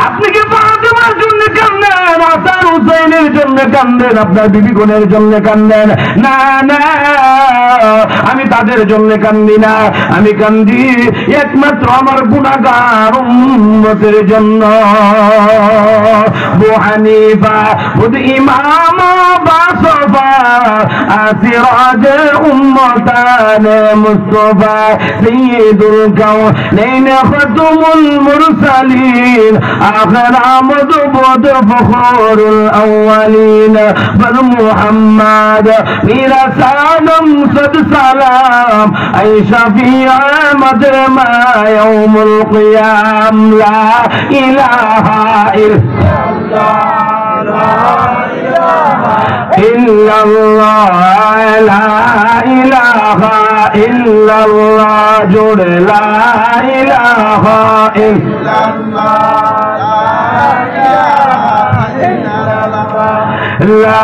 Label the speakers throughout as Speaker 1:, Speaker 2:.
Speaker 1: আপনি কি ফাতেমার জন্য কান্দেন, হাসান হুসাইনের জন্য কান্দেন, আপনার বিবিগণের জন্য কান্দেন? না না, আমি তাদের জন্য কান্দি না, আমি কান্দি একমাত্র আমার গুনাহগার উম্মতের জন্য। আবু হানিফা খুদ ইমাম বাসফা আসিরাজ উম্মতান মুস্তাফা সাইয়্যিদুল কাউনাইন খাতুমুল মুরসালিন আখির আমদ বদ ফখরুল আউয়ালিন বল মুহাম্মদ মেরা সালাম সদ সালাম আই শফিআ মজমা ইয়াউমুল কিয়াম লা ইলাহা ইল্লাল্লাহ লা ইলাহা ইল্লাল্লাহ জোরে লা ইলাহা ইল্লাল্লাহ লা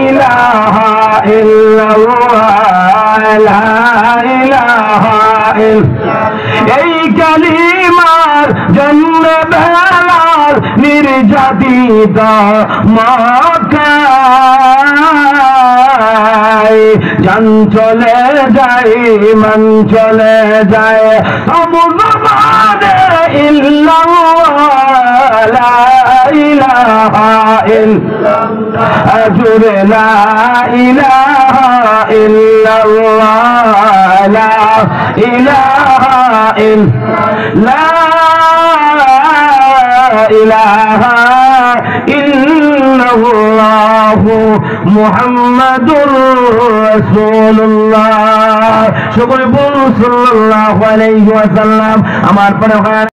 Speaker 1: ইলাহা ইল্লাল্লাহ লা ইলাহা ইল্লাল্লাহ। এই কালিমার জন্য বেলাল নির্যাতিত মক্কায় জান চলে যায়, মান চলে যায়, আবু জবানে ইল্লাল্লাহ লা ইলাহা ইল্লাল্লাহ জোরে লা ইলাহা ইল্লাল্লাহ লা ইলাহা ইল্লাল্লাহ ইল্লাল্লাহু মুহাম্মাদুর রাসূলুল্লাহ। সকলে বলুন সাল্লাল্লাহু আলাইহি ওয়াসাল্লাম। আমার পরে